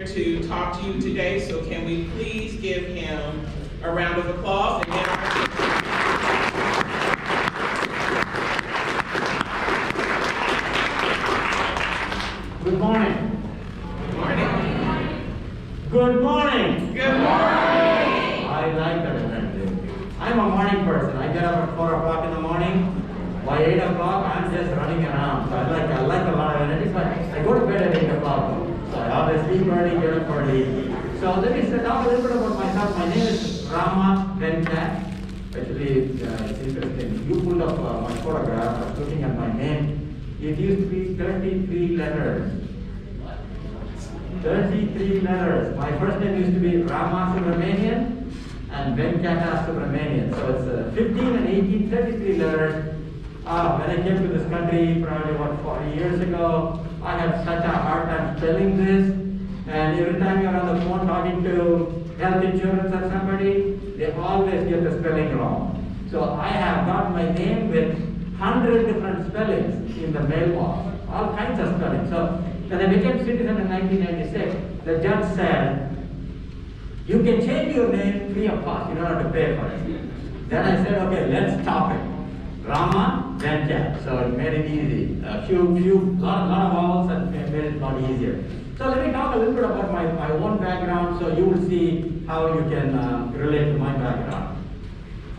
To talk to you today, so can we please give him a round of applause? And then Good morning. Good morning. Good morning. Good morning. I like that event. I'm a morning person. I get up at 4 o'clock in the morning. By 8 o'clock, I'm just running around. So I like a lot of energy. But I go to bed at 8 o'clock. So I always sleep early, get up early. So let me talk a little bit about myself. My name is Rama Venkat. Actually, it's interesting. You pulled up my photograph. I was looking at my name. It used to be 33 letters. 33 letters. My first name used to be Rama Subramanian and Venkata Subramanian. So it's 15 and 18, 33 letters. When I came to this country probably 40 years ago, I had such a hard time spelling this. And every time you're on the phone talking to health insurance or somebody, they always get the spelling wrong. So I have got my name with 100 different spellings in the mailbox, all kinds of spellings. So when I became citizen in 1996, the judge said, you can change your name free of cost, you don't have to pay for it. Then I said, okay, let's stop it. Rama Venkat, so it made it easy. Lot of vowels and made it a lot easier. So let me talk a little bit about my own background, so you will see how you can relate to my background.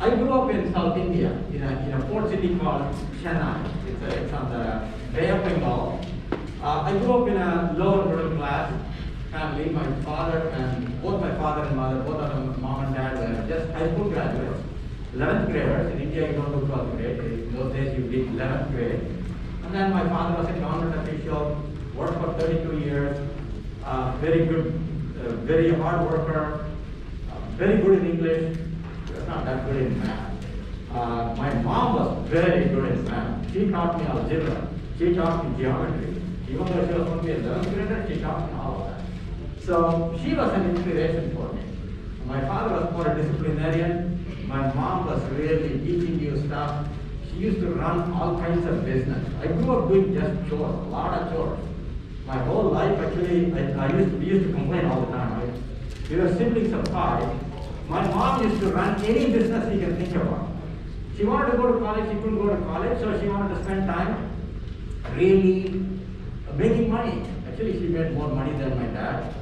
I grew up in South India, in a port city called Chennai. It's on the Bay of Bengal. I grew up in a lower middle class family. My father and both my father and mother, both of them, mom and dad, were just high school graduates. 11th graders. In India, you don't do 12th grade. In those days, you did 11th grade. And then my father was a government official, worked for 32 years, very good, very hard worker, very good in English, not that good in math. My mom was very good in math. She taught me algebra. She taught me geometry. Even though she was only a 11th grader, she taught me all of that. So she was an inspiration for me. My father was more a disciplinarian. My mom was really teaching you stuff. She used to run all kinds of business. I grew up doing just chores, a lot of chores. My whole life, actually, we used to complain all the time. We were siblings of 5. My mom used to run any business you can think about. She wanted to go to college, she couldn't go to college, so she wanted to spend time really making money. Actually, she made more money than my dad.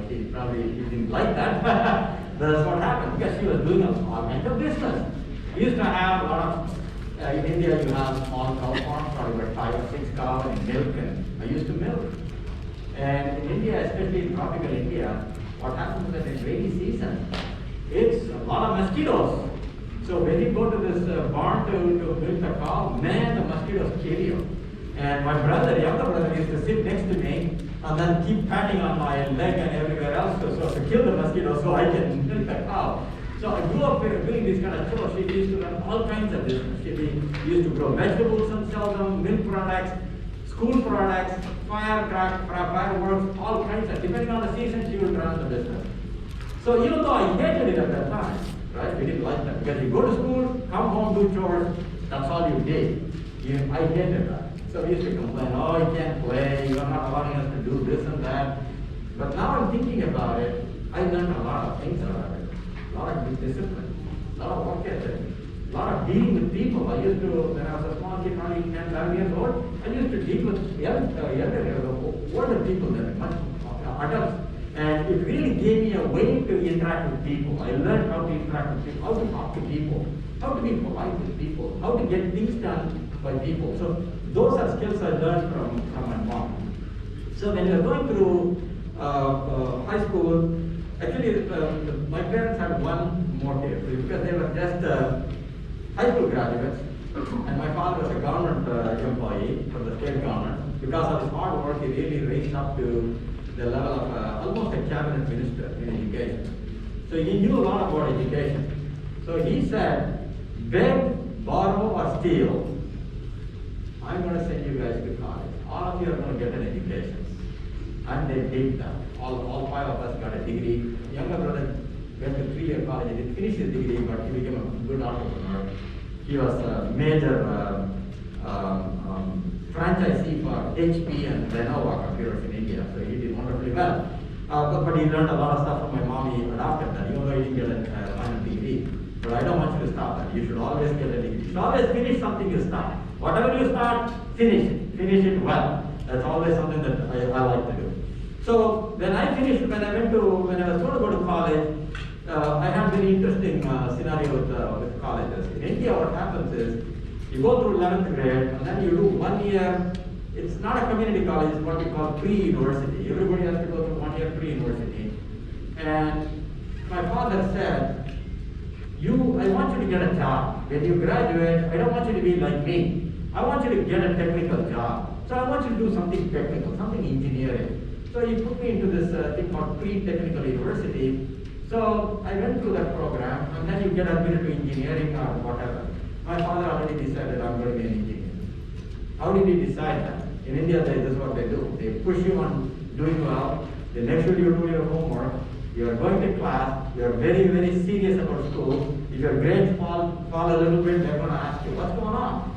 He didn't like that. That's what happened, because she was doing all kinds of business. We used to have a lot of, in India you have small cow farms, probably about 5 or 6 cows and milk, and I used to milk. And in India, especially in tropical India, what happens is that in rainy season, it's a lot of mosquitoes. So when you go to this barn to milk the cow, man, the mosquitoes kill you. And my younger brother, used to sit next to me and then keep patting on my leg and everywhere else to kill the mosquitoes so I can milk the cow. So I grew up doing this kind of chores. She used to run all kinds of business. She used to grow vegetables and sell them, milk products, school products, fireworks, all kinds of, depending on the season, she would run the business. So even though I hated it at that time, right, we didn't like that, because you go to school, come home, do chores, that's all you did. I hated that. So we used to complain, oh, you can't play, you're not allowing us to do this and that. But now I'm thinking about it, I learned a lot of things out of it. A lot of discipline, a lot of work ethic, a lot of dealing with people. I used to, when I was a small kid, probably 10, 11 years old, I used to deal with older people than much adults. And it really gave me a way to interact with people. I learned how to interact with people, how to talk to people, how to be polite with people, how to get things done by people. So those are skills I learned from my mom. So when you're going through high school, actually my parents had one motive, because they were just high school graduates, and my father was a government employee from the state government. Because of his hard work, he really raised up to the level of almost a cabinet minister in education. So he knew a lot about education. So he said, beg, borrow, or steal, I'm going to send you guys to college. All of you are going to get an education. And they did that. All 5 of us got a degree. Younger brother went to 3-year college. He didn't finish his degree, but he became a good entrepreneur. He was a major franchisee for HP and Lenovo computers in India, so he did wonderfully well. But he learned a lot of stuff from my mom. He adopted that, even though he didn't get a final degree. But I don't want you to stop that. You should always get a degree. You should always finish something you start. Whatever you start, finish it. Finish it well. That's always something that I like to do. So when I finished, when I was going to go to college, I had a very interesting scenario with colleges. In India, what happens is, you go through 11th grade, and then you do 1 year. It's not a community college, it's what we call pre-university. Everybody has to go through 1 year pre-university. And my father said, I want you to get a job. When you graduate, I don't want you to be like me. I want you to get a technical job. So I want you to do something technical, something engineering. So he put me into this thing called pre-technical university. So I went through that program, and then you get admitted to engineering or whatever. My father already decided I'm going to be an engineer. How did he decide that? In India, this is what they do. They push you on doing well. They make sure you do your homework. You are going to class. You are very, very serious about school. If your grades fall a little bit, they're going to ask you, what's going on?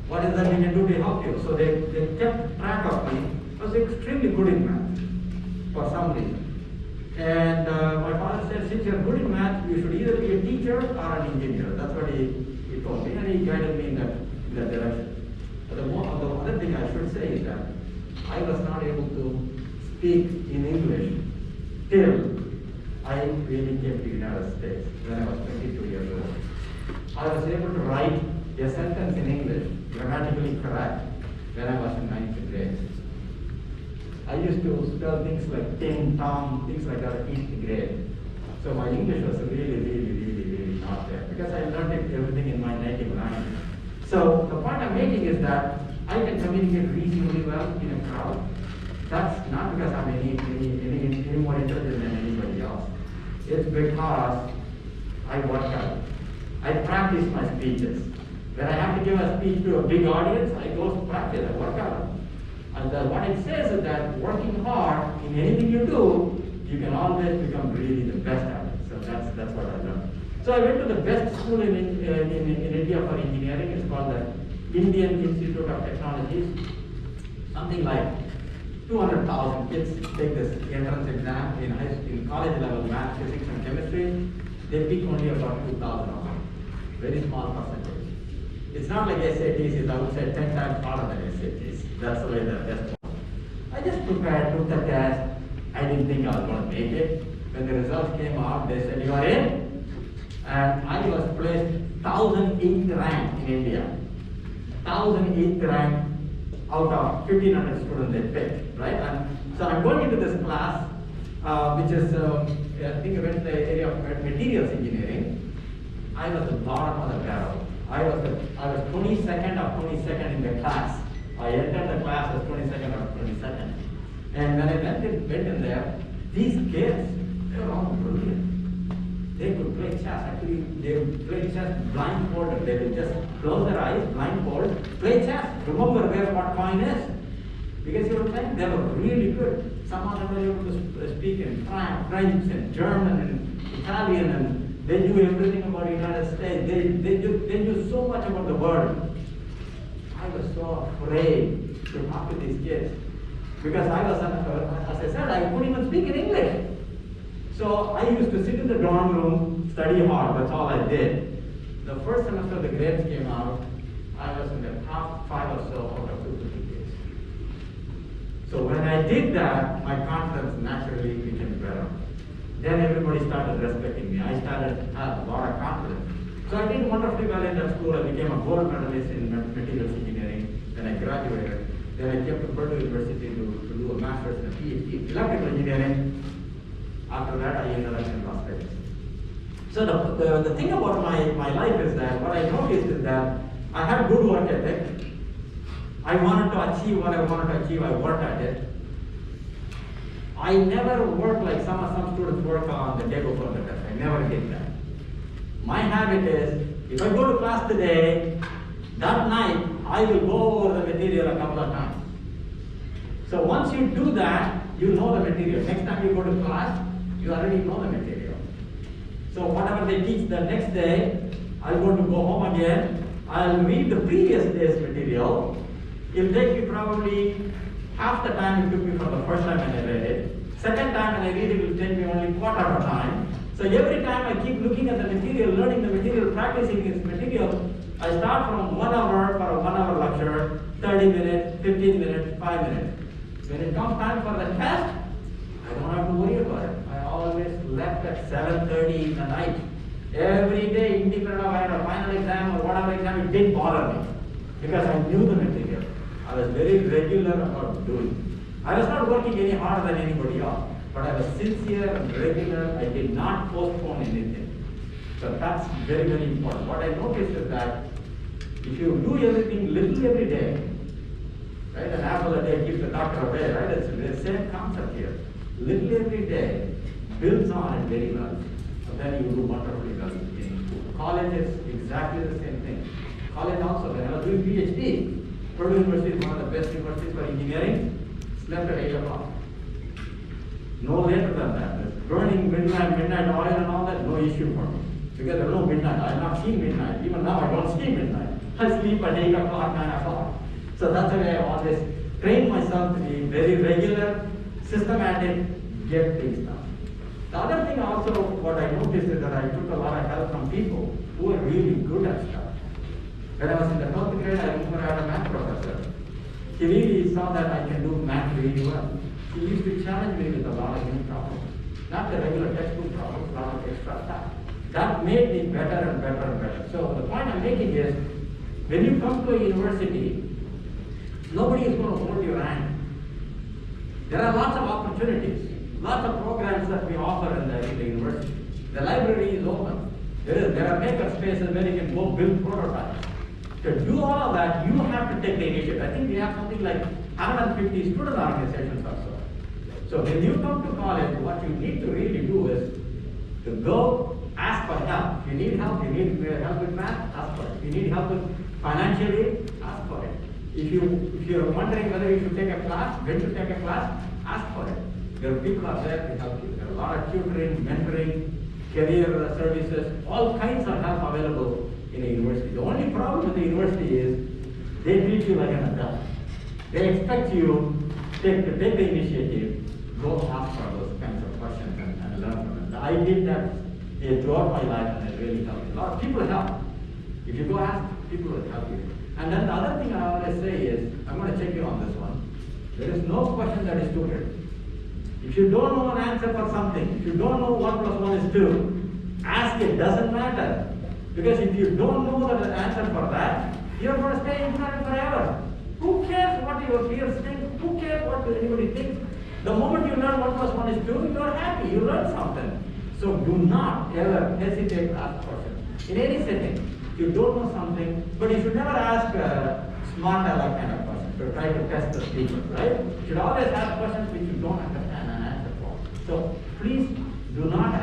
What is that we can do to help you? So they kept track of me. I was extremely good in math for some reason. And my father said, since you're good in math, you should either be a teacher or an engineer. That's what he told me, and he guided me in that direction. But the other thing I should say is that I was not able to speak in English till I really came to the United States when I was 22 years old. I was able to write a sentence in English, grammatically correct, when I was in 9th grade. I used to spell things like Tim, Tom, things like that in 8th grade. So my English was really not there, because I learned everything in my native language. So the point I'm making is that I can communicate reasonably well in a crowd. That's not because I'm any more intelligent than anybody else. It's because I work out. I practice my speeches. When I have to give a speech to a big audience, I go to practice, I work out. And what it says is that working hard in anything you do, you can always become really the best at it. So that's what I learned. So I went to the best school in India for engineering. It's called the Indian Institute of Technologies. Something like 200,000 kids take this entrance exam in college level math, physics, and chemistry. They pick only about 2,000 of them. Very small percentage. It's not like SATs, I would say 10 times harder than SATs. That's the way the test was. I just prepared, took the test. I didn't think I was going to make it. When the results came out, they said, you are in. And I was placed 1008th rank in India. 1008th rank out of 1,500 students they picked, right? And so I'm going into this class, which is, I think I went to the area of materials engineering. I was the bottom of the barrel. I was 22nd of 22nd in the class. I entered the class as 22nd of 22nd. And when I went in there, these kids, they were all brilliant. They could play chess. Actually, they would play chess blindfolded. They would just close their eyes, blindfold, play chess. Remember where what coin is. Because you were playing, they were really good. Some of them were able to speak in French and German and Italian, and they knew everything about the United States. They knew so much about the world. I was so afraid to talk to these kids. Because I was, as I said, I couldn't even speak in English. So I used to sit in the dorm room, study hard, that's all I did. The first semester the grades came out, I was in the top 5 or so out of 250 kids. So when I did that, my confidence naturally became better. Then everybody started respecting me. I started to have a lot of confidence. So I did wonderfully well in that school. I became a gold medalist in materials engineering. Then I graduated. Then I came to Purdue University to do a master's and a PhD in electrical engineering. After that, I ended up in Las Vegas. So the thing about my life is that what I noticed is that I had good work ethic. I wanted to achieve what I wanted to achieve. I worked at it. I never worked like some students work on the day before the test. I never did that. My habit is, if I go to class today, that night, I will go over the material a couple of times. So once you do that, you know the material. Next time you go to class, you already know the material. So whatever they teach the next day, I'm going to go home again. I'll read the previous day's material. It'll take me probably half the time it took me from the first time when I read it. Second time when I read it will take me only quarter of a time. So every time I keep looking at the material, learning the material, practicing this material, I start from 1 hour for a 1 hour lecture, 30 minutes, 15 minutes, 5 minutes. When it comes time for the test, I don't have to worry about it. I always left at 7:30 in the night. Every day, independent of I had a final exam or whatever exam, it didn't bother me. Because I knew the material. I was very regular about doing it. I was not working any harder than anybody else. But I was sincere and regular. I did not postpone anything. So that's very, very important. What I noticed is that if you do everything little every day, right, an apple a day keeps the doctor away, right? It's the same concept here. Little every day builds on it very well. And then you do wonderfully well in college. Is exactly the same thing. College also, when I was doing PhD, Purdue University is one of the best universities for engineering. Slept at 8 o'clock. No later than that. Burning midnight oil and all that, no issue for me. Because there's no midnight. I have not seen midnight. Even now I don't see midnight. I sleep at 8 o'clock, 9 o'clock. So that's the way I always train myself to be very regular, systematic, get things done. The other thing also, what I noticed is that I took a lot of help from people who are really good at stuff. When I was in the 12th grade, I remember I had a math professor. He really saw that I can do math really well. He used to challenge me with a lot of new problems. Not the regular textbook problems, a lot of extra stuff. That made me better and better and better. So the point I'm making is, when you come to a university, nobody is going to hold your hand. There are lots of opportunities, lots of programs that we offer in the university. The library is open. There are maker spaces where you can go build prototypes. To do all of that, you have to take the initiative. I think we have something like 150 student organizations or so. So when you come to college, what you need to really do is to go ask for help. If you need help, you need help with math, ask for it. If you need help with financially, ask for it. If you're wondering whether you should take a class, when to take a class, ask for it. There are people out there to help you. There are a lot of tutoring, mentoring, career services, all kinds of help available in a university. The only problem with the university is they treat you like an adult. They expect you to take the initiative, go ask for those kinds of questions and learn from them. I did that throughout my life and it really helped me. A lot of people help. If you go ask, people will help you. And then the other thing I always say is, I'm going to check you on this one. There is no question that is stupid. If you don't know an answer for something, if you don't know 1 plus 1 is 2, ask it, doesn't matter. Because if you don't know the answer for that, you're going to stay ignorant forever. Who cares what your peers think? Who cares what anybody thinks? The moment you learn 1 plus 1 is 2, you're happy, you learned something. So do not ever hesitate to ask questions. In any setting, you don't know something, but you should never ask a smart aleck kind of question to try to test the speaker, right? You should always ask questions which you don't understand an answer for. So please do not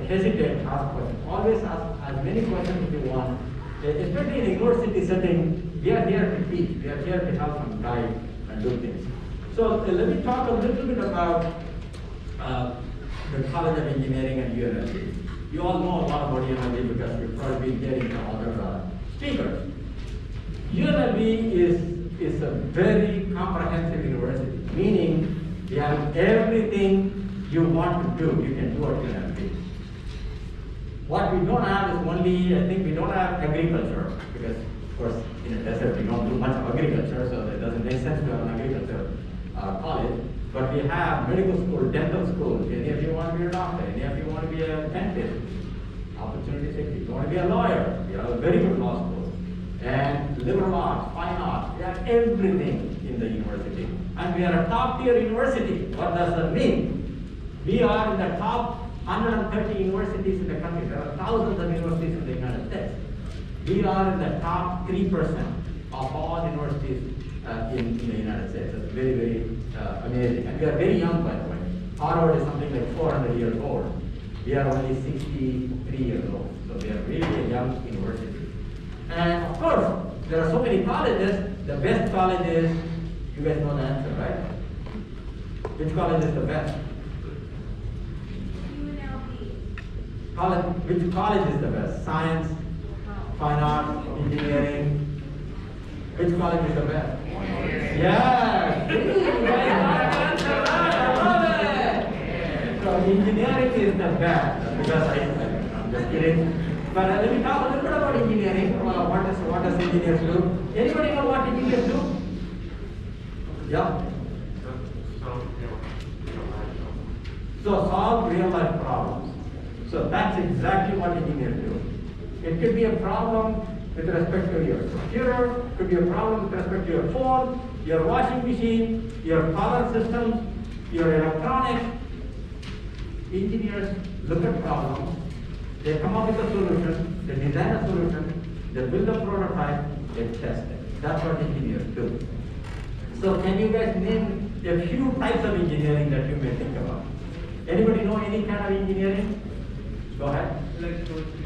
hesitate to ask questions. Always ask as many questions as you want. Especially in a university setting, we are here to teach. We are here to help and guide and do things. So let me talk a little bit about the College of Engineering and UNLV. You all know a lot about UNLV because you've probably been hearing from other speakers. UNLV is a very comprehensive university, meaning we have everything you want to do, you can do at UNLV. What we don't have is only, I think we don't have agriculture, because of course in a desert we don't do much of agriculture, so it doesn't make sense to have an agriculture college. But we have medical school, dental school. Any of you want to be a doctor, any of you want to be a dentist, opportunities exist. If you want to be a lawyer, we have a very good law school. And liberal arts, fine arts, we have everything in the university. And we are a top tier university. What does that mean? We are in the top 130 universities in the country. There are thousands of universities in the United States. We are in the top 3% of all universities in the United States. That's very, very amazing. And we are very young, by the way. Harvard is something like 400 years old. We are only 63 years old. So we are really a young university. And of course, there are so many colleges. The best college is, you guys know the answer, right? Which college is the best? UNLV. Which college is the best? Science, fine arts, engineering. Which college is the best? Yeah, you guys got the answer right. I love it. engineering is the best, because I'm just kidding. But let me talk a little bit about engineering. What does engineers do? Anybody know what engineers do? Yeah. So solve real life problems. So that's exactly what engineers do. It could be a problem with respect to your computer, could be a problem with respect to your phone, your washing machine, your power systems, your electronics. Engineers look at problems, they come up with a solution, they design a solution, they build a prototype, they test it. That's what engineers do. So can you guys name a few types of engineering that you may think about? Anybody know any kind of engineering? Go ahead.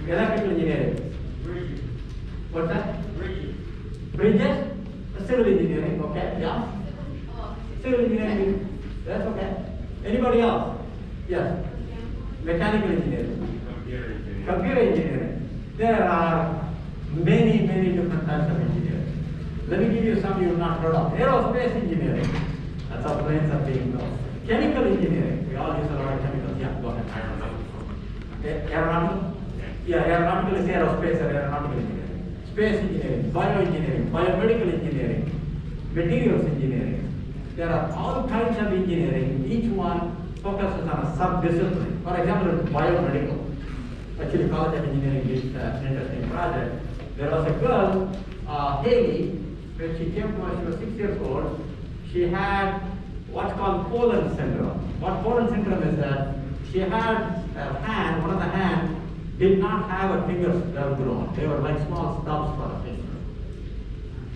Electrical engineering. Bridges. What's that? Bridges. Bridges? Civil engineering, okay, yeah. Civil engineering, that's okay. Anybody else? Yes. Mechanical engineering. Computer engineering. Computer engineering. There are many different types of engineering. Let me give you some you've not heard of. Aerospace engineering. That's how planes are being built. Chemical engineering. We all use a lot of chemicals. Yeah, go ahead. Aeronautical? Yeah, aeronautical is aerospace or aeronautical engineering. Space engineering, bioengineering, biomedical engineering, materials engineering. There are all kinds of engineering. Each one focuses on a sub-discipline. For example, biomedical. Actually, College of Engineering did an interesting project. There was a girl, Haley, when she came to us, she was 6 years old. She had what's called Poland syndrome. What Poland syndrome is that she had her hand, one of the hands, did not have her fingers well grown. They were like small stubs for her fingers.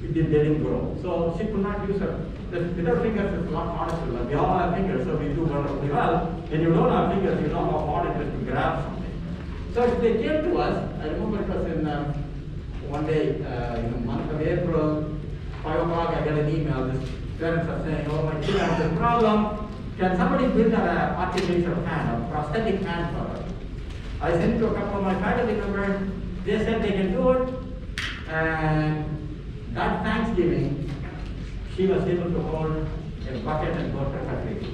They didn't grow. So she could not use her. With her fingers, it's a lot harder to learn. We all have fingers, so we do wonderfully well. When you don't have fingers, you know how hard it is to grab something. So they came to us. I remember it was in one day, in the month of April, 5 o'clock, I got an email. This parents are saying, oh, my kid has this problem. Can somebody build an artificial hand, a prosthetic hand for her? I sent it to a couple of my faculty members. They said they can do it. And that Thanksgiving, she was able to hold a bucket and go to her country.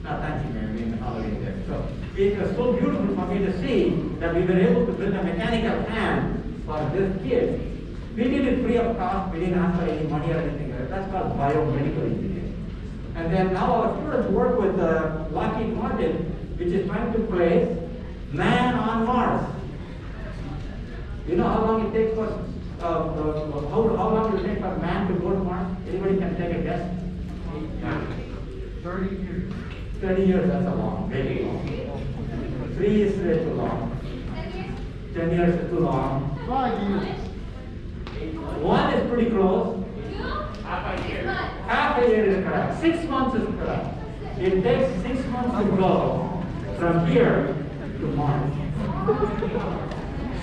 Not Thanksgiving, I mean holiday there. So it was so beautiful for me to see that we were able to build a mechanical hand for this kid. We did it free of cost. We didn't ask for any money or anything like that. That's called biomedical engineering. And then now our students work with Lockheed Martin, which is trying to place man on Mars. You know how long it takes for how long will it take for man to go to Mars? Anybody can take a guess? 30 years. 30 years, that's a long, very long. 3 is way too long. 10 years is too long. 5 years. 1 is pretty close. Half a year. Half a year is correct. 6 months is correct. It takes 6 months to go from here to Mars.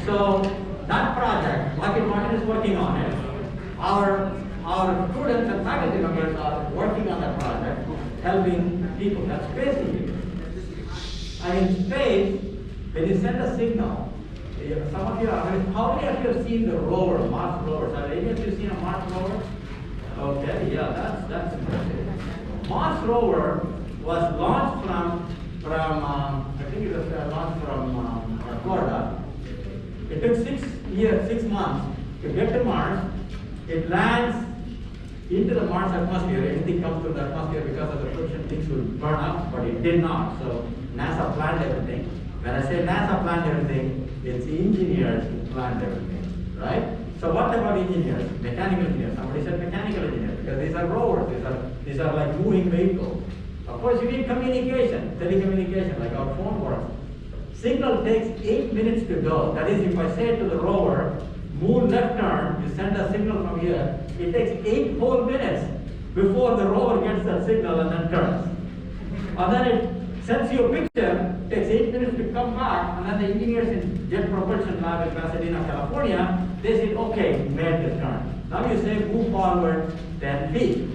So that project, Lockheed Martin is working on it. Our students and faculty members are working on that project, helping people at space engineers. And in space, when you send a signal, some of you are, how many of you have seen the rover, Mars rovers? Have any of you seen a Mars rover? Okay, yeah, that's impressive. Mars rover was launched from I think it was launched from Florida. It took 6 months to get to Mars. It lands into the Mars atmosphere. Anything comes through the atmosphere because of the friction, things will burn up, but it did not. So NASA planned everything. When I say NASA planned everything, it's engineers who planned everything, right? So what about engineers? Mechanical engineers. Somebody said mechanical engineers because these are rovers. These are like moving vehicles. Of course, you need communication, telecommunication, like our phone works. Signal takes 8 minutes to go. That is, if I say to the rover, move left turn, you send a signal from here, it takes 8 whole minutes before the rover gets that signal and then turns. And then it sends you a picture, it takes 8 minutes to come back, and then the engineers in Jet Propulsion Lab in Pasadena, California, they say, okay, made the turn. Now you say move forward 10 feet.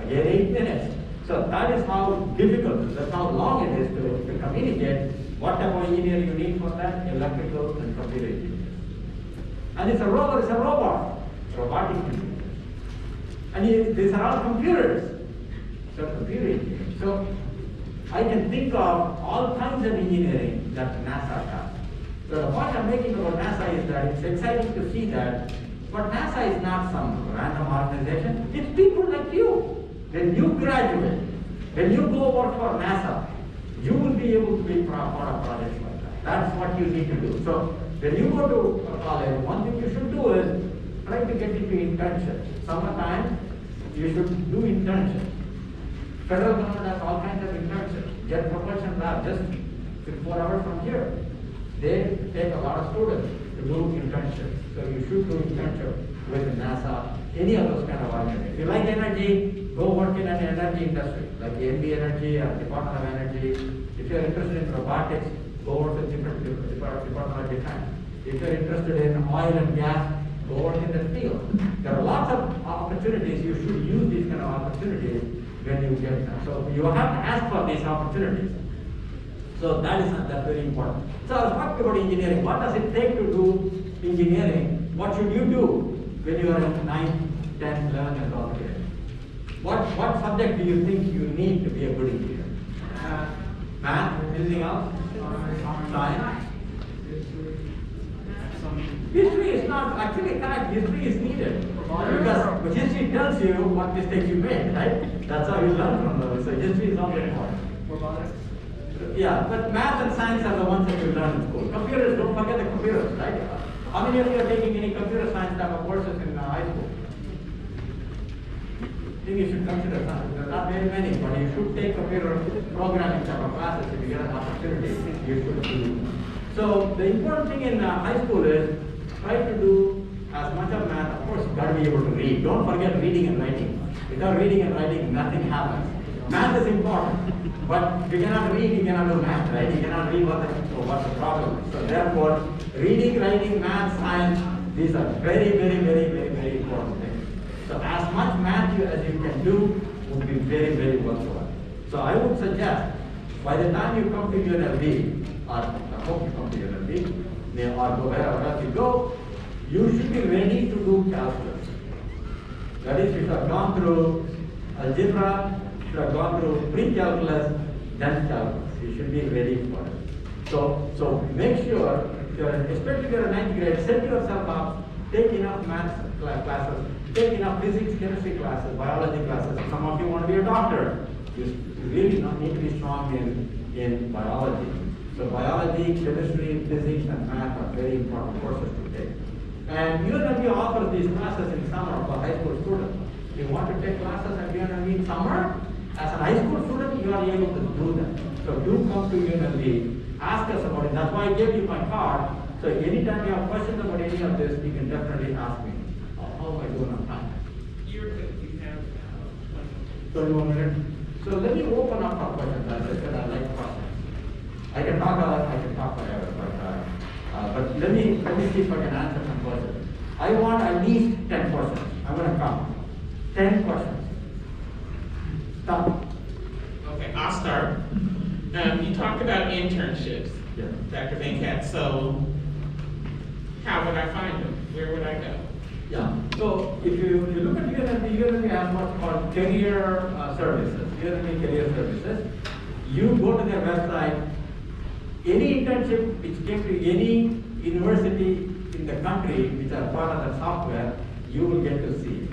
Again, 8 minutes. So that is how difficult, that's how long it is to communicate. What type of engineer you need for that? Electrical and computer engineers. And it's a rover, it's a robot. Robotic engineers. And these are all computers. So computer engineers. So I can think of all kinds of engineering that NASA does. So the point I'm making about NASA is that it's exciting to see that, but NASA is not some random organization. It's people like you. When you graduate, when you go work for NASA, you will be able to be part of projects like that. That's what you need to do. So when you go to college, one thing you should do is try to get into internships. Summertime, you should do internships. Federal government has all kinds of internships. Jet Propulsion Lab, just 4 hours from here. They take a lot of students to do internships. So you should do internships with NASA, any of those kind of organizations. If you like energy, go work in an energy industry, like NB Energy or Department of Energy. If you're interested in robotics, go work with Department of Defense. If you're interested in oil and gas, go work in the field. There are lots of opportunities. You should use these kind of opportunities when you get them. So you have to ask for these opportunities. So that's very important. So I was talking about engineering. What does it take to do engineering? What should you do when you are in 9th, 10th, 11th, and all grade? What subject do you think you need to be a good engineer? Math? Anything else? Science? History is not, actually correct, history is needed. Because history tells you what mistakes you made, right? That's how you learn from those. So history is not important. Yeah, but math and science are the ones that you learn in school. Computers, don't forget the computers, right? How many of you are taking any computer science type of courses in high school? I think you should consider that. There are not very many, but you should take computer programming type of classes if you get an opportunity. You should do. So the important thing in high school is try to do as much of math. Of course, you got to be able to read. Don't forget reading and writing. Without reading and writing, nothing happens. Math is important, but if you cannot read, you cannot do math, right? You cannot read what the problem is. So therefore, reading, writing, math, science, these are very, very, very, very, very important things. So as much math as you can do would be very, very worthwhile. So I would suggest, by the time you come to UNLV, or I hope you come to UNLV, or wherever else you go, you should be ready to do calculus. That is, you should have gone through algebra, should have gone through pre-calculus, then calculus. You should be ready for it. So make sure, especially if you're in 9th grade, set yourself up, take enough math classes, take enough physics, chemistry classes, biology classes. Some of you want to be a doctor. You really need to be strong in biology. So biology, chemistry, physics, and math are very important courses to take. And UNLV offers these classes in summer for high school students. If you want to take classes at UNLV in summer, as a high school student, you are able to do that. So do come to UNLV, ask us about it. That's why I gave you my card. So anytime you have questions about any of this, you can definitely ask me. How am I doing on time? You're good, you have 21 minutes. So let me open up for questions. As I said, I like questions. I can talk forever, but let me see if I can answer some questions. I want at least 10 questions. I'm going to count. 10 questions. Stop. Okay, I'll start. You talked about internships, Yeah. Dr. Venkat, so how would I find them? Where would I go? Yeah. So if you look at UNLV has what's called career services, UNLV career services. You go to their website. Any internship which came to any university in the country which are part of the software, you will get to see.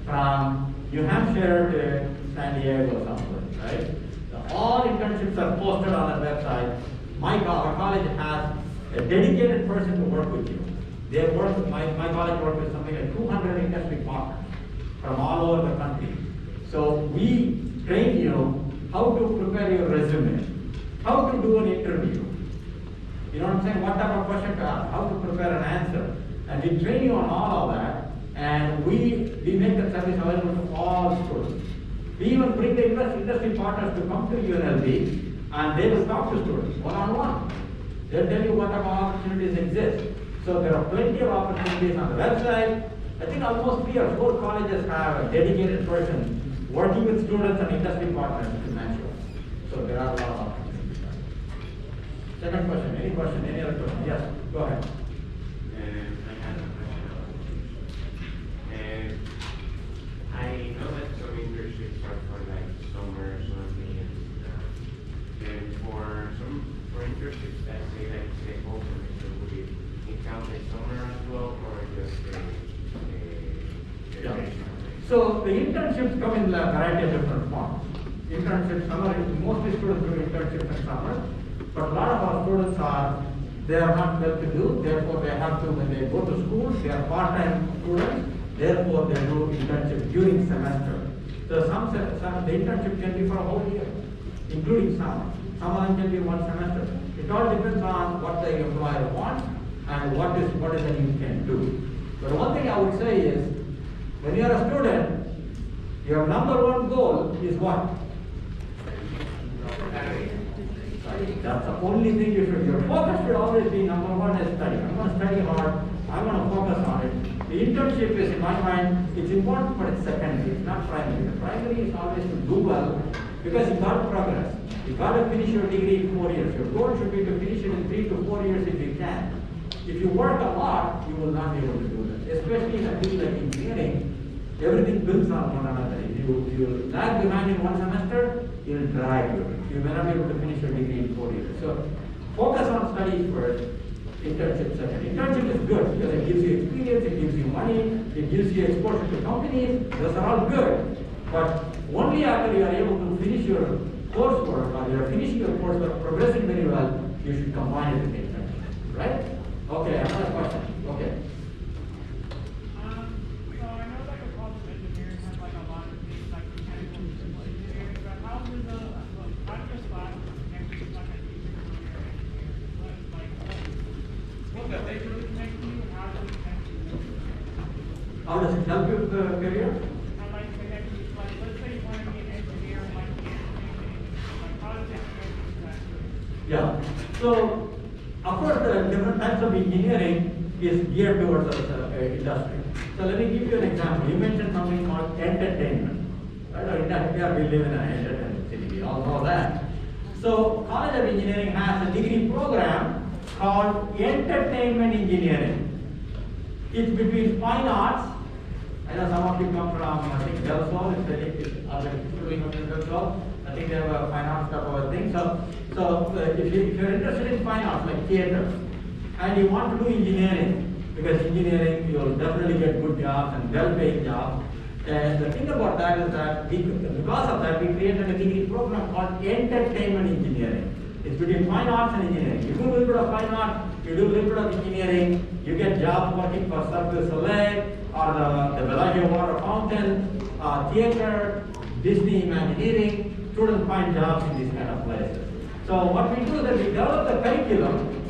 From New Hampshire to San Diego someplace, right? So all internships are posted on the website. Our college has a dedicated person to work with you. They work with my college works with something like 200 industry partners from all over the country. So we train you how to prepare your resume, how to do an interview. You know what I'm saying? What type of question to ask, how to prepare an answer. And we train you on all of that, and we make the service available to all students. We even bring the industry partners to come to UNLV, and they will talk to students one-on-one. They'll tell you what type of opportunities exist. So there are plenty of opportunities on the website. I think almost 3 or 4 colleges have a dedicated person working with students and industry partners to mentor. So there are a lot of opportunities. Second question, any question, any other question? Yes, go ahead. I had a question about and I know that some internships are for like summer or something, and internships that say like say alternate, so would it count as summer as well, or just Yeah. So the internships come in a variety of different forms. Internships, summer, mostly students do internships in summer, but a lot of our students they are not well to do, therefore they have to, when they go to school, they are part-time students, therefore they do internships during semester. So some the internship can be for a whole year, including summer. Some of them can be one semester. It all depends on what the employer wants and what is that you can do. But one thing I would say is, when you are a student, your number one goal is what? That's the only thing you should. Your focus should always be number one is study. I'm going to study hard. I'm going to focus on it. The internship is, in my mind, it's important, but it's secondary. It's not primary. The primary is always to do well because you got to progress. You got to finish your degree in 4 years. Your goal should be to finish it in 3 to 4 years if you can. If you work a lot, you will not be able to do that. Especially in a field like engineering, everything builds on one another. If you lag behind in one semester, it will drag you. You may not be able to finish your degree in 4 years. So focus on studies first, internship second. Internship is good because it gives you experience, it gives you money, it gives you exposure to companies. Those are all good. But only after you are able to finish your coursework or you are finishing your coursework, progressing very well, you should combine it with internship. Right? Okay, another question. Okay. So I know that the college of engineering has like a lot of things like mechanical and civil engineering, but how do your classes connect to like a teacher career engineering? What does it really connect to you and how does it connect to you? How does it help you with the career? How like connect to you, like let's say you want to be an engineer like the engineering, like how does it connect to that? Yeah. So, of course, the different types of engineering is geared towards the industry. So let me give you an example. You mentioned something called entertainment. Right? In India, we live in an entertainment city. We all know that. So College of Engineering has a degree program called Entertainment Engineering. It's between fine arts. I know some of you come from, I think, Del Sol. It's doing Del Sol. I think they have a fine arts type of a thing. So if you're interested in fine arts, like theater, and you want to do engineering, because engineering, you'll definitely get good jobs and well-paid jobs. And the thing about that is that because of that, we created a degree program called Entertainment Engineering. It's between fine arts and engineering. You do a little bit of fine arts, you do a little bit of engineering, you get jobs working for Cirque du Soleil, or the Bellagio Water Fountain, theater, Disney Imagineering. Students find jobs in these kind of places. So what we do is that we develop the curriculum,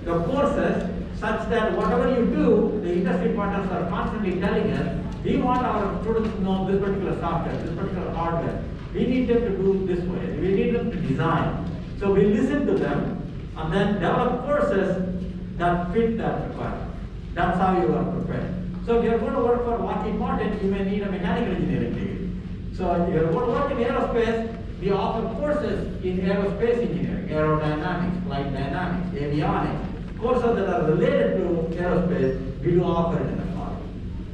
the courses, such that whatever you do, the industry partners are constantly telling us, we want our students to know this particular software, this particular hardware. We need them to do this way. We need them to design. So we listen to them and then develop courses that fit that requirement. That's how you are prepared. So if you're going to work for Lockheed Martin, you may need a mechanical engineering degree. So if you're going to work in aerospace, we offer courses in aerospace engineering, aerodynamics, flight dynamics, avionics, courses that are related to aerospace, we do offer it in the college.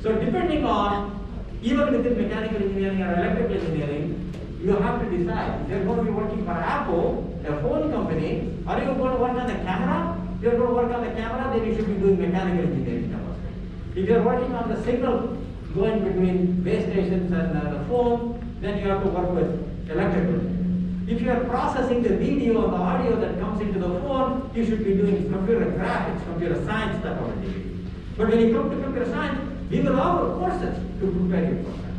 So depending on, even within mechanical engineering or electrical engineering, you have to decide. If you're going to be working for Apple, a phone company, are you going to work on the camera? If you're going to work on the camera, then you should be doing mechanical engineering. If you're working on the signal going between base stations and the phone, then you have to work with electrical. If you are processing the video or the audio that comes into the phone, you should be doing computer graphics, computer science type of a degree. But when you come to computer science, we will offer courses to prepare you for that.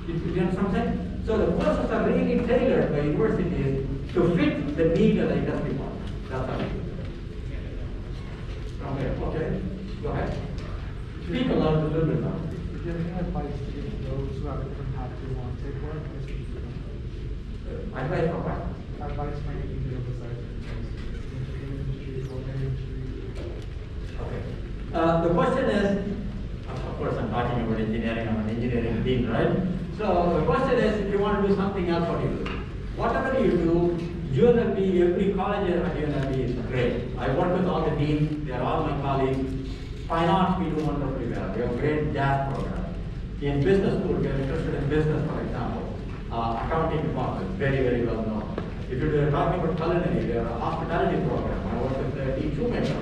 You understand what I'm saying? So the courses are really tailored by universities to fit the need of the industry partner. That's how we do it. Okay, go ahead. Speak a little bit now. If you have any advice to give those who have a different path they want to take, what advice would you give them? Advice for what? Advice for anything to do besides entertainment industry, culinary industry. Okay. The question is, of course I'm talking about engineering, I'm an engineering dean, right? So the question is, if you want to do something else, what do you do? Whatever you do, UNLV, every college at UNLV is great. I work with all the deans, they are all my colleagues. Fine arts, we do wonderfully well. We have great jazz program. In business school, we are interested in business, for example. Accounting department, very, very well known. If you're talking about culinary, their hospitality program, I work with the shoemaker.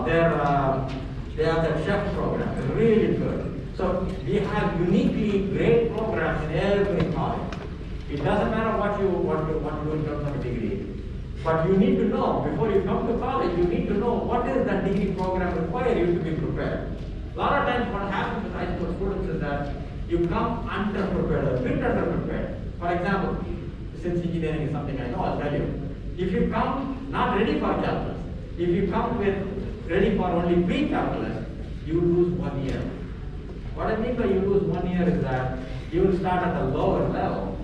They have that chef program, it's really good. So we have uniquely great programs in every college. It doesn't matter what you do in terms of a degree. But you need to know, before you come to college, you need to know what is that degree program require you to be prepared. A lot of times what happens with high school students is that you come underprepared, a bit underprepared. For example, since engineering is something I know, I'll tell you. If you come not ready for calculus, if you come ready for only pre-calculus, you lose 1 year. What I mean by you lose 1 year is that you will start at a lower level.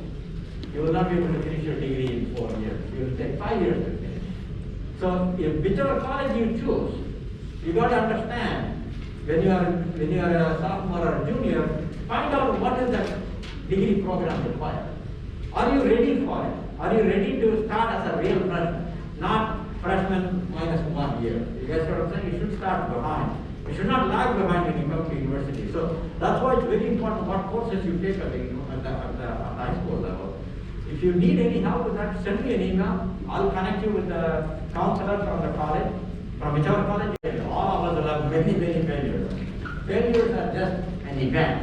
You will not be able to finish your degree in 4 years. You will take 5 years to finish. So if whichever college you choose, you got to understand when you are a sophomore or a junior, find out what is that degree program required. Are you ready for it? Are you ready to start as a real freshman? Not freshman minus 1 year. You guys know what I'm saying? You should start behind. You should not lag behind when you come to university. So that's why it's very important what courses you take at the high school level. If you need any help with that, send me an email. I'll connect you with the counselor from the college, from whichever college. All of us will have many failures. Failures are just an event.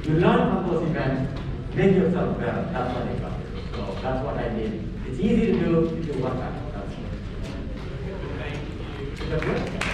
You learn from those events, make yourself better. That's what I got. So that's what I did. It's easy to do if you work hard. That's it. Thank you. Is that good?